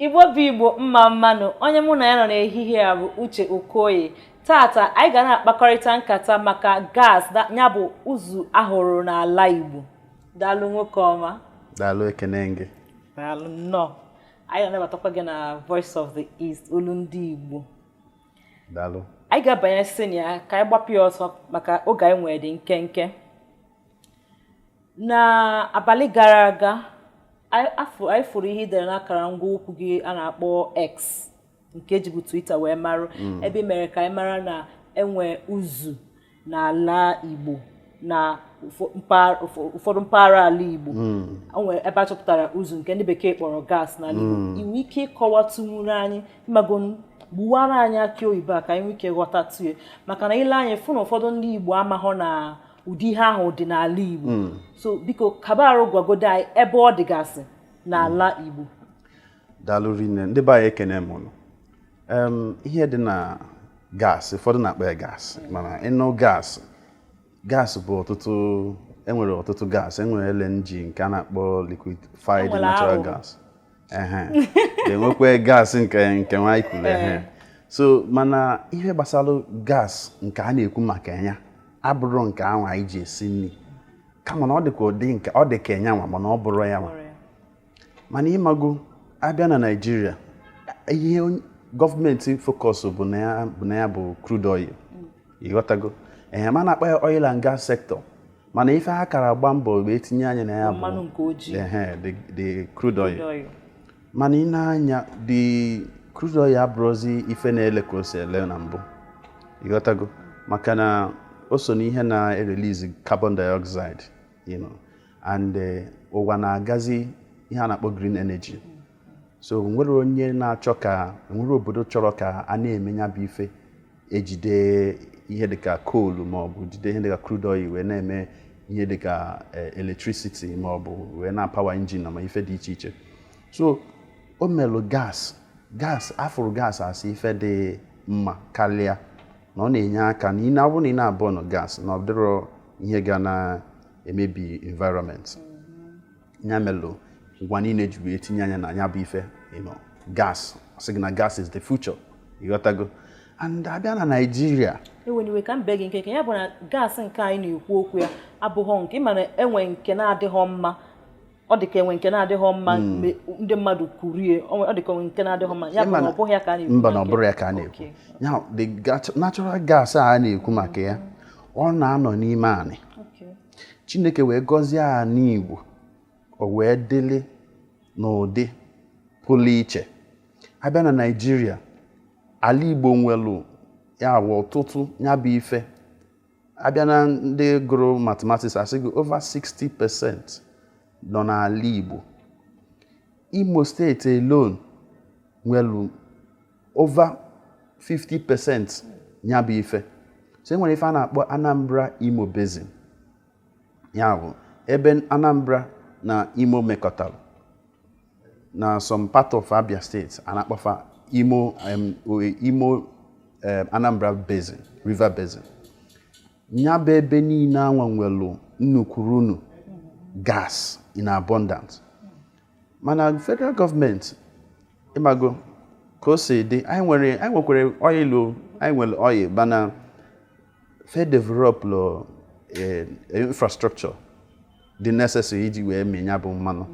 Igbo bụ Igbo mma mmanụ onye mụ na ya nọ n'ehihie a bụ Uche Okoye. Tata anyị ga na-akpakọrịta nkata maka gas ya bụ ụzụ ahụrụ n'ala Igbo. Daalụ nwoke ọma. Daalụ ekene gị. Daalụ nnọọ. Anyị ga-anabatakwa gị na Voice of the East, olu ndị Igbo. Daalụ. Anyị ga-abanye senia ka anyị gbapụ ya ọsọ maka oge anyị nwere dị nkenke. Na abalị gara aga anyị fụrụ ihe idere n'akara ngwa okwu gị a na-akpọ X nke ejibu Twitter wee marụ ebe mere ka anyị mara na enwe ụzụ n'ala Igbo na ụfọdụ mpaghara ala Igbo. Onwe ebe a chọpụtara ụzụ nke ndị bekee kpọrọ gas n'ala Igbo. Inwe ike ịkọwatụnwuru anyị ịmagon gbuwara anyị akị oyibo a ka anyị nwee ike ghọtatụ ya maka na ile anyị fụ na ụfọdụ ndị Igbo amahụ na ụdị ihe ahụ dị n'ala Igbo. So biko kaba arụ gwagodo anyị ebe ọ dịgasị n'ala Igbo. Daalụ rinne ndị be anyị ekene m ụnụ. Ihe dị na gas ụfọdụ na-akpọ ya gas mana ịnụ gas bụ enwere ọtụtụ gas. Enwere LNG nke a na-akpọ liquefied natural gas. Enwekwa gas nke nwa ikulu. So mana ihe gbasara gas nke a na-ekwu maka ya abụrụ nke ahụ anyị ji esi nri kama na ọ dị ka enyanwa mana ọ bụrụ ya mana ịmago abịa na Naịjirịa ihe gọọmenti focus bụ na ya bụ crude oil. Ịghọtago ma na-akpa ya oil and gas sector mana ife ha kara agba mbọ wee tinye anya na ya bụ the crude oil. Mana ị na-anya the crude oil abụrụzi ife na-ele ka o si ele na mbụ. Ịghọtago maka na o so n'ihe na-erelease carbon dioxide, and ụwa na-agazi ihe a na-akpọ green energy. So nwere obodo chọrọ ka a na-emenya bụ ife ejide ihe dịka coal maọbụ jide ihe dịka crude oil wee na-eme ihe dịka electricity maọbụ wee na-power engine ma ife dị iche iche. So o melụ afụrụ gas asị ife dị mma karịa na ọ na-enye aka na ị na-abụ na ị na-abụ na gas na ọ dịrọ ihe ga na-emebi environment. Ya melụ ngwa niile ji wee tinye anya na ya bụ ife gas. Sị gị na gas is the future. Ịghọtago. And abịa na Naịjirịa enweniwe ka mbe gị nke ya bụ na gas nke anyị na-ekwu okwu ya abụghọ nke mana enwe nke na-adịghọ mma. Ọ dị ka enwe nke na-adịghọ mma ndị mmadụ kurie. Ọ dị ka enwe nke na-adịghọ mma ya bụ na ọ bụghị ya ka a na-ekwu. Mba na ọ bụrụ ya ka a na-ekwu. Ya the natural gas a na-ekwu maka ya ọ na-anọ n'ime anị. Chineke wee gọzie anyị Igbo o wee dịlị n'ụdị pụrụ iche. Abịa na Naịjirịa ala Igbo nwelu ya bụ ọtụtụ ya bụ ife. Abịa na ndị gụrụ mathematics asị gị over 60% nọ n'ala Igbo. Imo steeti alone nwelu over 50% ya bụ ife. So enwere ife a na-akpọ Anambra Imo Basin. Ya bụ ebe Anambra na Imo mekọtara na some part of Abia State a na-akpọfa Imo Anambra Basin, River Basin. Ya bụ ebe niile anwa nwelu nnukwurunu gas in abundance. Mana federal government ịmago ka o si dị anyị nwekwara oil mana fe develop infrastructure dị necessary iji wee menya bụ mmanụ.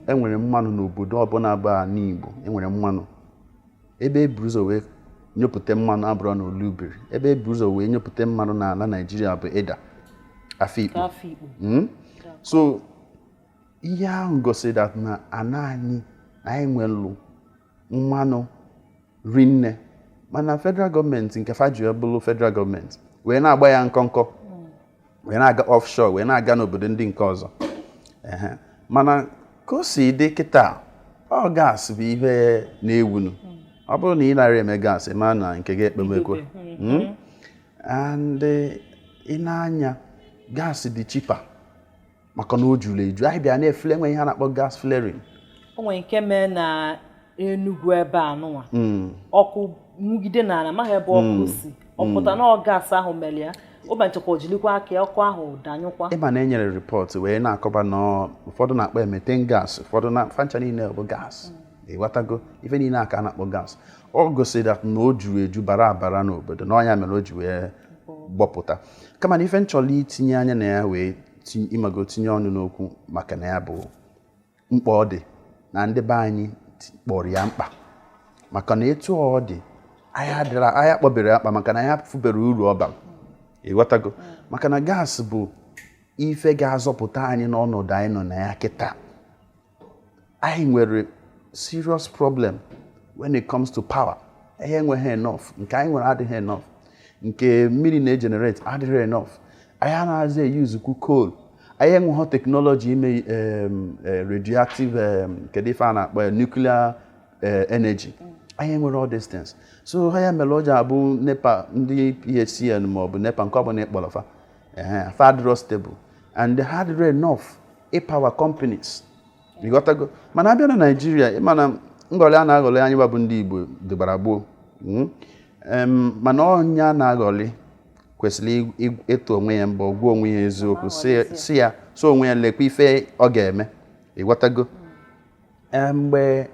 Enwere mmanụ n'obodo ọbụla bụ n'Igbo. Enwere mmanụ ebe eburu ụzọ wee nyopụta mmanụ abụrụ na Olubiri. Ebe eburu ụzọ wee nyopụta mmanụ n'ala Naịjirịa bụ Eda, Afikpo. So ihe ahụ gosiri that na anyị nwelụ mmanụ rinne mana federal gọọmenti nke faji bụrụ federal gọọmenti wee na-agba ya nkọnkọ wee na-aga offshore wee na-aga n'obodo ndị nke ọzọ. Mana ka o si dị kịta ọ gas bụ ihe na-ewunu. Ọ bụrụ na ị nara eme gas ma na nke gị ekpemekwe. And ị na-anya gas dị cheaper maka na o juru eju. Anyị bịa na-efule enwe ihe a na-akpọ gas flaring. O nwere nke mee na Enugu ebe anụnwa ọkụ nwugide n'ala amaghị ebe ọkụ si ọpụta na ọ gas ahụ mere ya ụbọchịkwa ojilikwa aka ọkụ ahụ danyụkwa. Ịma na enyere report wee na-akọba na ụfọdụ na-akpọ methane gas ụfọdụ na fancha niile bụ gas. ịghọtago ife niile aka a na-akpọ gas ọ gosiri that na o juru eju bara abara n'obodo na ọnya mere o ji wee gbọpụta kama na ife nchọrọ itinye anya na ya wee ịmago tinye ọnụ n'okwu maka na ya bụ mkpa ọ dị na ndị be anyị kpọrọ ya mkpa maka na etu ọ dị anyị kpọbere ya mkpa maka na ya fubere uru ọba ịghọtago maka na gas bụ ife ga-azọpụta anyị n'ọnọdụ anyị nọ na ya kịta anyị nwere serious problem when it comes to power anyị enweghị enough nke anyị nwere adịghị enough nke mmiri na-egenerate adịghị enough anyị anaghịzi eyuzukwu coal anyị enweghị teknọlọji ime radioactive kedu ife a na-akpọ ya nuclear energy anyị enwere all these things so ha ya mere o ji abụ NEPA ndị PHCN maọbụ NEPA nke ọbụla ịkpọrọfa fadro stable and they had enough power companies ịghọtago mana abịa na Nigeria mana ngọrị a na-aghọrị anyị bụ ndị Igbo dịbara gboo mana ọnya na-aghọrị kwesịrị ịtụ onwe ya mbọ gwa onwe ya eziokwu si ya so onwe ya lekwa ife ọ ga-eme ịghọtago mgbe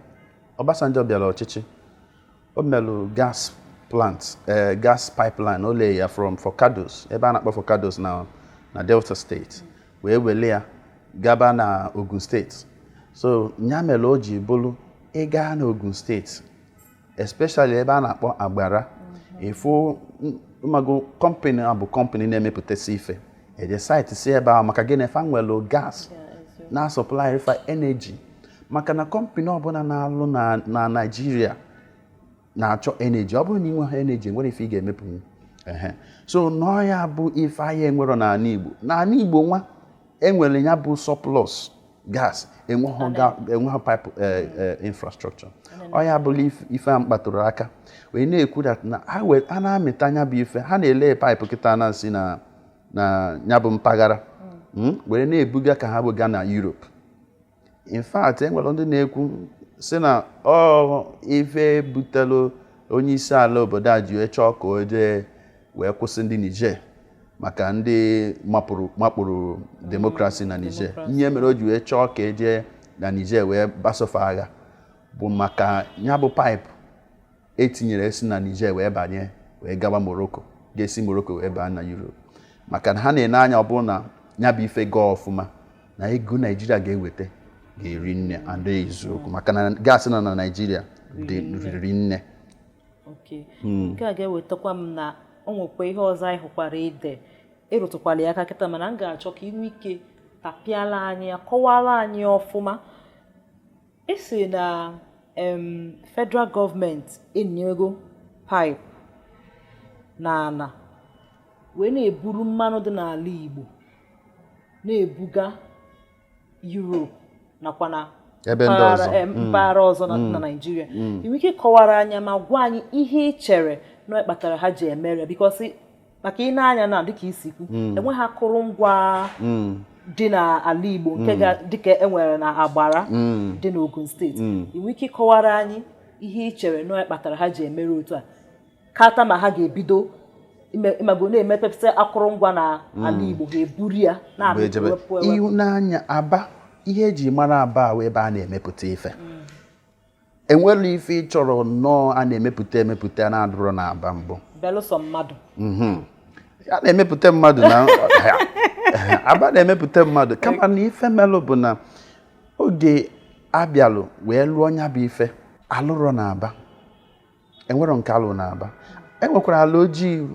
Obasanjo bịara ọchịchị o melụ gas plant gas pipeline o lee ya from Forcados ebe a na-akpọ Forcados na Delta State wee wele ya gaba na Ogun State so nya mere o ji bụrụ ịga na Ogun State especially ebe a na-akpọ Agbara ifo mago company abụ company na-emepụtasị ife eje site si ebe ahụ maka gịnị fa nwere gas na supply for energy maka na company ọbụla na-alụ na Nigeria na-achọ energy ọ bụrụ na inwe ha energy nwere ife ị ga-emepụ so n'ọya bụ ife anyị enwero n'ala Igbo nwa enwere ya bụ surplus gas enweghị pipe infrastructure ọya bụla ife a mkpatụrụ aka wee na-ekwu that na a na-amịta anya bụ ife ha na-ele pipe kịta na-asị na ya bụ mpaghara were na-ebuga ka ha buga na Europe in fact enwere ndị na-ekwu sị na ife butelu onye isi ala obodo a ji wee chọọ ka o jee wee kwụsị ndị Niger maka ndị mapụrụ demokrasi na Niger ihe mere o ji wee chọọ ka eje na Niger wee basofa agha bụ maka ya bụ pipe etinyere esi na Niger wee banye wee gawa Morocco ga-esi Morocco wee baa na Europe maka na ha na-ene anya ọ bụrụ na ya bụ ife gaa ọfụma na ego Nigeria ga-eweta ga-eri nne and eziokwu maka na gas nọ na Nigeria riri nne nke a ga-ewetakwa m na o nwekwa ihe ọzọ anyị hụkwara ide ịrụtụkwala ya aka kịta mana m ga-achọ ka inwe ike tapịala anyị kọwara anyị ọfụma esi na federal gọọmenti enyego pipe na ana wee na-eburu mmanụ dị n'ala Igbo na-ebuga Europe nakwa na ebe ndị ọzọ mpaghara ọzọ na Nigeria inwe ike kọwara anya ma gwa anyị ihe ị chere na kpatara ha ji emere because maka ị na-anya na dịka isi kwu enweghị akụrụngwa dị n'ala Igbo nke dịka enwere na Agbara dị n'Ogun steeti inwe ike kọwara anyị ihe ị chere na kpatara ha ji emere otu a kata ma ha ga-ebido imago na-emepụta akụrụngwa na ala Igbo ga-eburu ya ihu n'anya Aba ihe eji mara Aba wee ebe a na-emepụta ife enwere ife ị chọrọ nnọọ a na-emepụta na-adụrọ na Aba mbụ belụsọ mmadụ a na-emepụta mmadụ na Aba na-emepụta mmadụ kama na ife melụ bụ na oge abịalụ wee lụọ nya bụ ife alụrọ na Aba enwere nke alụ na Aba enwekwara ala ojii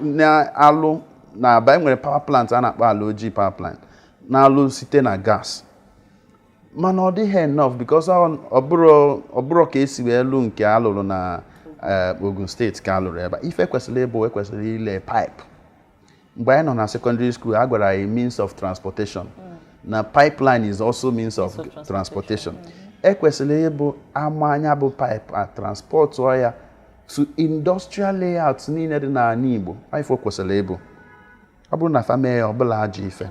na-alụ na Aba enwere power plant a na-akpọ ala ojii power plant na-alụ site na gas mana ọ dịghị enough because ọ bụrụ ka esi wee lụ nke alụrụ na Ogun steeti ka alụrụ ebe ife kwesịrị ịbụ ekwesịrị ile pipe mgbe anyị nọ na secondary school a gwara anyị means of transportation na pipeline is also means of transportation ekwesịrị ịbụ ama anya bụ pipe a transport ya to industrial layouts niile dị n'ala Igbo ifo kwesịrị ịbụ ọ bụrụ na family ọ bụla ajọ ife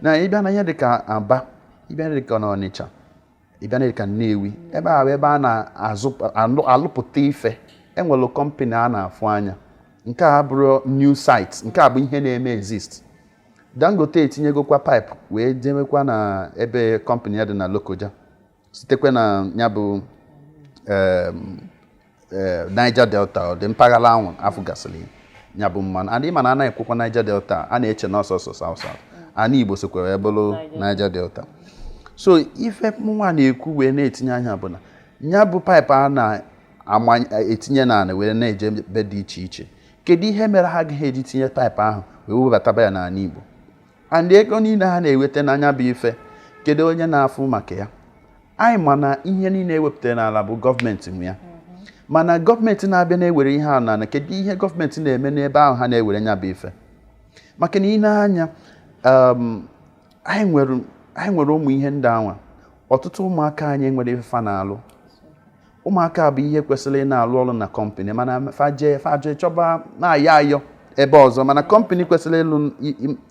na ịbịa na ihe dịka Aba ịbịa dịka n'Ọnịcha ịbịa dịka Nnewi ebe a na-alụpụta ife enwere company a na-afụ anya nke a bụrụ new site nke a bụ ihe na-eme exist Dangote etinyegokwa pipe wee jemekwa na ebe company ya dị na Lokoja sitekwe na ya bụ Niger Delta dị mpaghara anwụ afụgasịrị ya bụ mmanụ adị mana anaghị ekwukwa Niger Delta a na-eche n'ọsọsọ South ana Igbo sokwa wee bụrụ Niger Delta so ife nwa na-ekwu wee na-etinye anya bụ na ya bụ paịpụ a na-etinye n'ala wee na-eje ebe dị iche iche kedu ihe mere ha agaghị eji tinye paịpụ ahụ wee webataba ya n'ala Igbo and ego niile ha na-eweta n'anya bụ ife kedu onye na-afụ maka ya anyị mana ihe niile ewepụtara n'ala bụ gọọmenti nwe ya mana gọọmenti na-abịa na-ewere ihe a na kedu ihe gọọmenti na-eme n'ebe ahụ ha na-ewere nya bụ ife maka na ị na-anya anyị nwere ụmụ ihe ndị anwa ọtụtụ ụmụaka anyị nwere ife fa na-alụ ụmụaka bụ ihe kwesịrị ị na-alụ ọrụ na kọmpanị mana faje chọba na-ayọ ebe ọzọ mana kọmpanị kwesịrị ịlụ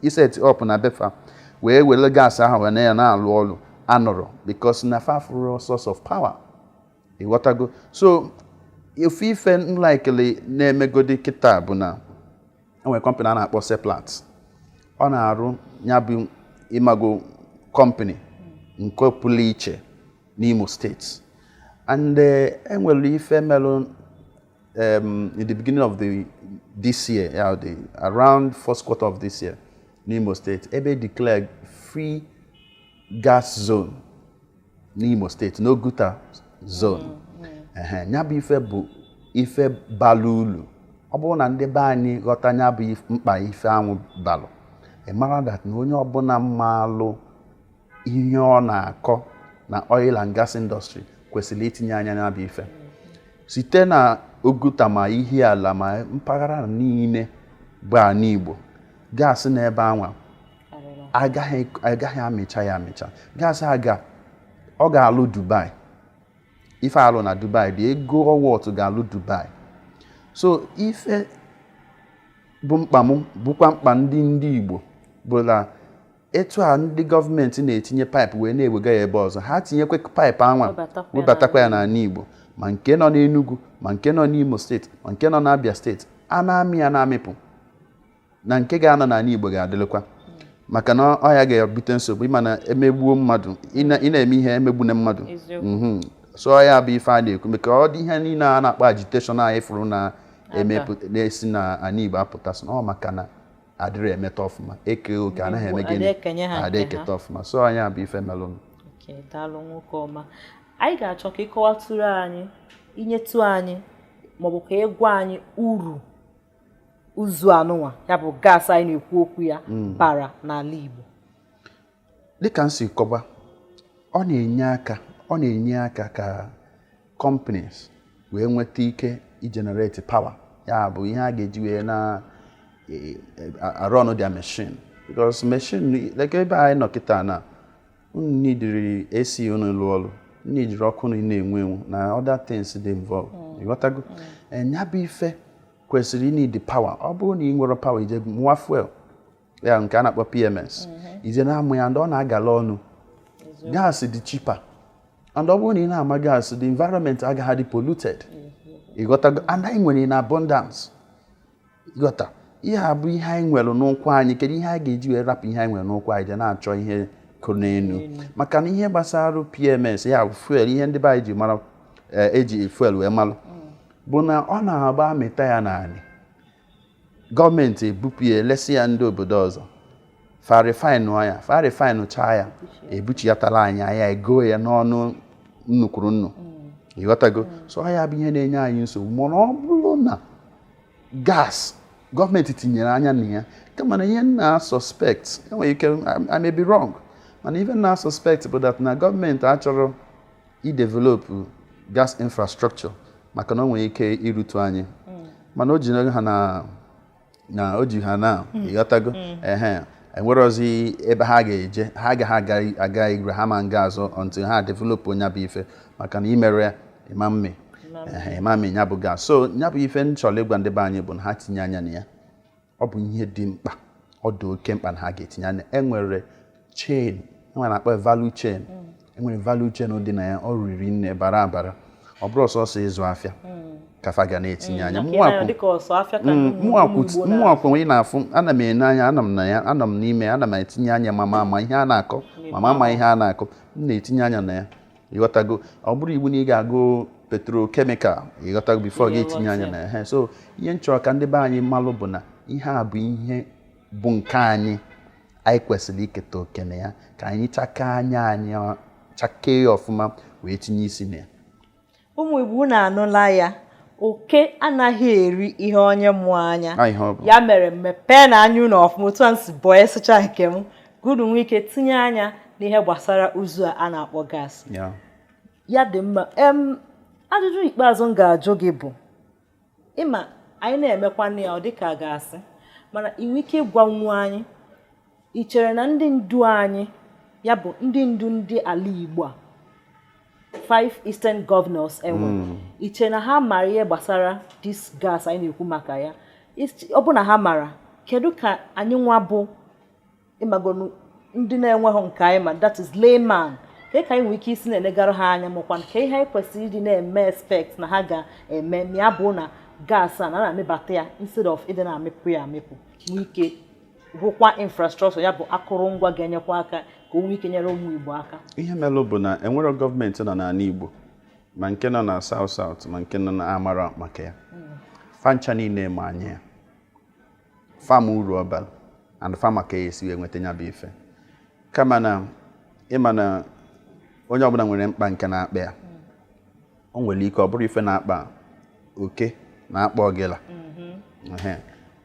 iset ọp na befa wee were gaasị ahụ wee ya na-alụ ọrụ anọrọ because na fafụrụ source of power ịghọtago so ofu ife nlaikele na-emegodi kịta bụ na enwere kọmpanị a na-akpọ Seplat ọ na-arụ ya bụ ịmago kọmpanị nke pụrụ iche n'Imo steeti and enwere ife melụ in the beginning of this year around first quarter of this year n'Imo State ebe declared free gas zone n'Imo State n'Oguta zone nya bụ ife bụ ife balụ ulu ọ bụrụ na ndị be anyị ghọta nya bụ mkpa ife anwụ balụ mara that na onye ọbụla mmalụ ihe ọ na-akọ na oil and gas industry kwesịrị itinye anya nya bụ ife site na Oguta ma ihe ala ma mpaghara niile bụ ana Igbo gas n'ebe anwa agaghị amịcha ya amịcha gas ọ ga-alụ Dubai ife alụ na Dubai dị ego ọwọtụ ga-alụ Dubai so ife bụ mkpa m bụkwa mkpa ndị Igbo bụ na etu a ndị gọọmenti na-etinye paịpụ wee na-ewega ya ebe ọzọ ha tinyekwe paịpụ anwa webatakwa ya n'ala Igbo ma nke nọ n'Enugu ma nke nọ n'Imo steeti ma nke nọ n'Abia steeti a na-amị ya na-amịpụ na nke ga-anọ n'ala Igbo ga-adịlịkwa maka na ọ ya ga-ebute nsogbu ịma na emegbuo mmadụ ị na-eme ihe emegbune mmadụ so ya bụ ife a na-ekwu maka ọ dị ihe niile a na-akpọ agitation anyị fụrụ na-esi na ana Igbo apụta so ọ maka na adịrị emeta ọfụma eke oke anaghị eme gịnị adị eketa ọfụma so ya bụ ife melụnụ. Daalụ nwoke ọma anyị ga-achọ ka ịkọwatụrụ anyị inyetụ anyị maọbụ ka ịgwa anyị uru ụzụ anụnwa ya bụ gas anyị na-ekwu okwu ya bara n'ala Igbo. Dịka nsi kọba ọ na-enye aka ka companies wee nweta ike igenerate power ya bụ ihe a ga-eji wee na run their machine because machine like ebe anyị nọ kịta na nidiri AC unu lụọ ọrụ nidiri ọkụ na-enwu na other things dị involved ịghọtago ya bụ ife kwesịrị need power ọ bụrụ na ị nwere power ije mụọ fuel ya nke a na-akpọ PMS ije na-amụ ya ndị ọ na-agala ọnụ gas dị cheaper and ọ bụrụ na ị na-ama gas the environment agaghị dị polluted ịghọtago and anyị nwere in abundance ịghọta ihe a bụ ihe anyị nwere n'ụkwụ anyị kedu ihe anyị ga-eji wee rapụ ihe anyị nwere n'ụkwụ anyị je na-achọ ihe kụrụ n'elu maka na ihe gbasara PMS ya fuel ihe ndị be anyị ji mara eji fuel wee malụ bụ na ọ na-agba amịta ya n'anị gọọmenti ebupụ ya elesi ya ndị obodo ọzọ farifine chaa ya ebuchiatala anyị anya ego ya n'ọnụ nnukwuru nnu ịghọtago so ya bụ ihe na-enye anyị nsogbu mana ọ bụrụ na gas gọọmenti tinyere anya na ya kama na ihe na suspect enwere ike I may be wrong mana even na suspect bụ that na gọọmenti achọrọ idevelop gas infrastructure maka na o nwere ike irutu anyị mana o ji ha na ịghọtago enwere ozi ebe ha ga-eje ha agaghị aga igwe ha ma nga azụ until ha develop onye bụ ife maka na imere ya imami ya bụ gas so ya bụ ife nchọrọ ịgwa ndị be anyị bụ na ha tinye anya na ya ọ bụ ihe dị mkpa ọ dị oke mkpa na ha ga-etinye anya enwere chain enwere na-akpọ value chain enwere value chain dị na ya ọ riri nne bara abara ọ bụrụ ọsọsọ ịzụ afịa kafa ga na-etinye anya mụakwụ onye na-afụ ana m ene anya ana m na ya ana m n'ime ana m etinye anya mama ama ihe a na-akọ mama ama ihe a na-akọ m na-etinye anya na ya ịghọtago ọ bụrụ iwu na ị ga-agụ petrochemical ịghọtago before gị tinye anya na ehe so ihe nchọrọ ka ndị be anyị malụ bụ na ihe a bụ ihe bụ nke anyị kwesịrị iketa oke na ya ka anyị chakee ọfụma wee tinye isi na ya. Ụmụ Igbo na-anụla ya oke anaghị eri ihe onye mụọ anya ya mere mmepee na anya ụlọ ọfụma otu a nsi bọọ esịcha nke m gụrụ nwee ike tinye anya n'ihe gbasara uzu a na-akpọ gas ya dị mma. Ajụjụ ikpeazụ m ga-ajụ gị bụ ịma anyị na-emekwa ya ọ dịka gasị mana ị nwee ike ịgwanwu anyị ị chere na ndị ndu anyị ya bụ ndị ndu ndị ala Igbo a 5 Eastern Governors ị chere na ha mara ihe gbasara this gas anyị na-ekwu maka ya ọ bụ na ha mara kedu ka anyị nwa bụ ịmagonu ndị na-enweghị nke anyị ma that is layman ka anyị nwee ike isi na-enegara ha anya makwa ka ihe anyị kwesịrị ịdị na-eme expect na ha ga-eme ma ya bụ na gas a na-amịbata ya instead of ịdị na-amịpụ ya amịpụ nwee ike bụkwa infrastructure ya bụ akụrụngwa ga-enyekwa aka ka o nwee ike nyere ụmụ Igbo aka. Ihe melụ bụ na enwero gọọmenti nọ n'ala Igbo ma nke nọ na South ma nke nọ na amara maka ya fancha niile ma anya ya fam uru ọbara and fama ka esi wee nweta nya bụ ife kama na ịma na onye ọbụla nwere mkpa nke na-akpa ya o nwere ike ọ bụrụ ife na-akpa oke na-akpa ogela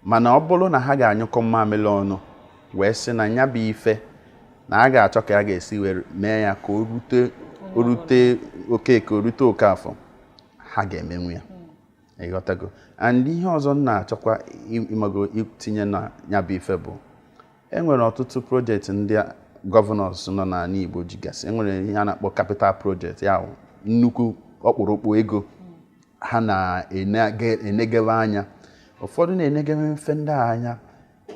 mana ọ bụrụ na ha ga-anyụkọ mmamịrị ọnụ wee sị na nya bụ ife na a ga-achọ ka a ga-esi were mee ya ka o rute okeke o rute Okafọ ha ga-emenwu ya ịghọtago. And ihe ọzọ m na-achọkwa imago itinye na nya bụ ife bụ enwere ọtụtụ projekti ndị gọvanọs nọ n'ala Igbo jigasị enwere ihe a na-akpọ capital project ya nnukwu ọkpụrụkpụ ego ha na-enegebe anya ụfọdụ na-enegebe mfe ndị anya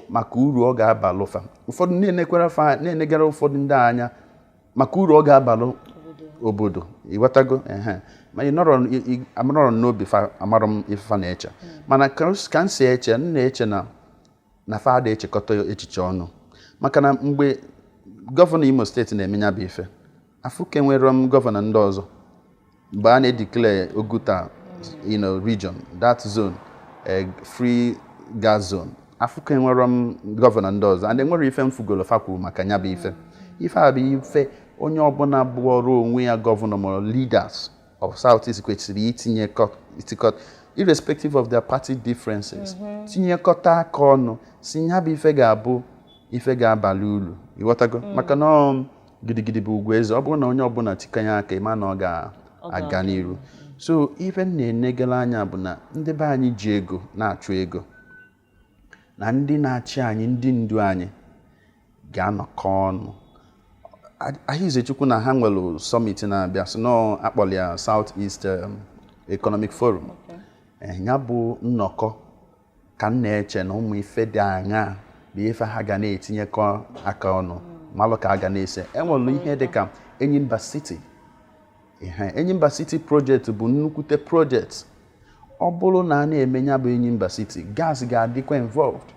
maka uru ọ ga-abalụ fa ụfọdụ na-enegara ụfọdụ ndị anya maka uru ọ ga-abalụ obodo ịghọtago ma amara n'obi fa amara m ife fa na-eche mana ka m si eche m na-eche na fa ada echekọta echiche ọnụ maka na mgbe gọvanọ Imo steeti na-emenya bụ ife afụke nwere m gọvanọ ndị ọzọ mgbe a na-edeclare Oguta region that zone a free gas zone afụke nwere m gọvanọ ndị ọzọ and enwere ife mfugolo fakwu maka nya bụ ife a bụ ife onye ọbụla bụ ọrụ onwe ya gọvanọ ma leaders of South East kwesịrị itikọta irrespective of their party differences tinyekọta aka ọnụ si nya bụ ife ga-abụ ife ga-abalị uru ịghọtago maka na gidigidi bụ ugwu eze ọ bụrụ na onye ọbụla tikanye aka ịma na ọ ga-aga n'iru so ife na-enegala anya bụ na ndị be anyị ji ego na-achụ ego na ndị na-achị anyị ndị ndu anyị ga-anọkọ ọnụ. Ahịzechukwu na ha nwere summit na-abịa so na akpọrọ ya South East Economic Forum ya bụ nnọkọ ka m na-eche na ụmụ ife dị anya bụ ife ha ga na-etinyekọ aka ọnụ malụ ka a ga na-ese enwere ihe dịka Enyimba City Enyimba City project bụ nnukwute project ọ bụrụ na a na-eme ya bụ Enyimba City gas ga-adịkwa involved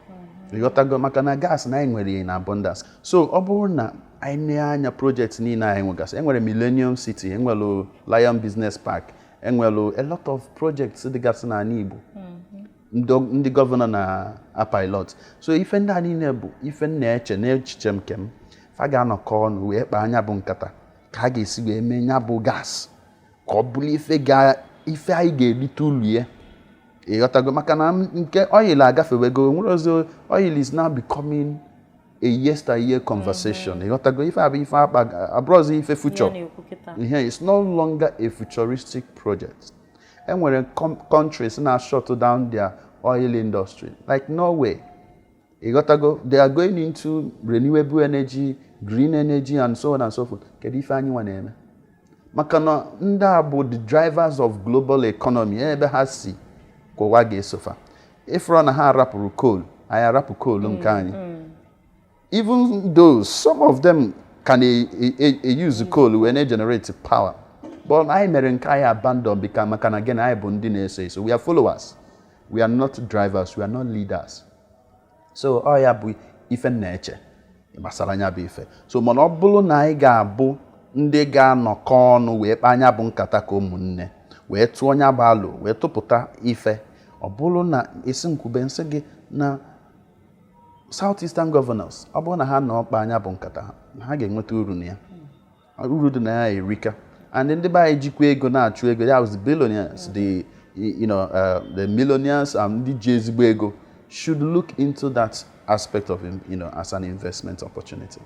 ịghọtago maka na gas na anyị nwere na abundance so ọ bụrụ na anyị na-anya project niile anyị nwegasị enwere Millennium City enwere Lion Business Park enwere a lot of projects dịgasị n'ala Igbo ndị gọvanọ na pilot so ife ndị a niile bụ ife na-eche n'echiche m kem fa ga-anọkọ ọnụ wee kpaa anya bụ nkata ka a ga-esi wee mee nya bụ gas ka ọ bụrụ ife anyị ga-erite ulu ya ịghọtago maka na nke oil agafewego nwere ọzọ oil is now becoming a yesteryear conversation ịghọtago ife abụ ife akpa abụrụzọ ife future it's no longer a futuristic project. Enwere countries na shut down their oil industry like Norway ịghọtago they are going into renewable energy green energy and so on and so forth kedu ife anyị nwa na-eme maka na ndị a bụ the drivers of global economy ebe ha si ka ụwa ga-esofa ifuru na ha arapụrụ coal anyị arapụ coal nke anyị even though some of them can use coal when generate power but anyị mere nke anyị abandon because maka na again anyị bụ ndị na-eso so we are followers we are not drivers we are not leaders so ya bụ ife na-eche gbasara anya bụ ife so mana ọ bụrụ na anyị ga-abụ ndị ga-anọkọ ọnụ wee kpaa anya bụ nkata ka ụmụnne wee tụọ nya bụ alụ wee tụpụta ife. Ọ bụrụ na esi nkwube nsị gị na Southeastern governors, ọ bụrụ na ha nọ kpaa anya bụ nkata ha ga-enweta uru na ya. Uru dị na ya erika. And ndị be anyị jikwa ego na-achụ ego, that was the billionaires, the the millionaires and ndị ji ezigbo ego should look into that aspect of as an investment opportunity.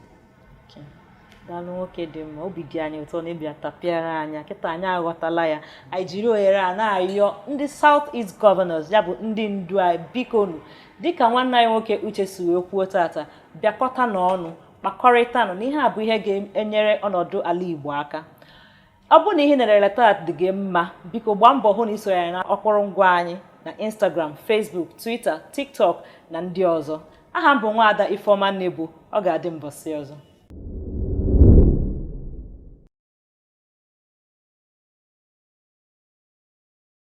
Daalụ nwoke dị mma, obi dị anyị ụtọ na ịbịa tapịara anya kịta anyị aghọtala ya. Anyị jiri ohere a na-ayọ ndị South East Governors, ya bụ ndị ndu anyị, bikonu dịka nwanne anyị nwoke Uche si wee kwuo tata, bịakọta n'ọnụ kpakọrịtanụ na ihe a bụ ihe ga-enyere ọnọdụ ala Igbo aka. Ọ bụ na ihe na-elele taa dị gị mma, biko gbaa mbọ hụ na iso ya na akụrụngwa anyị na Instagram, Facebook, Twitter, TikTok na ndị ọzọ. Aha m bụ Nwaada Ifeoma Nnebu, ọ ga-adị mbọsị ọzọ.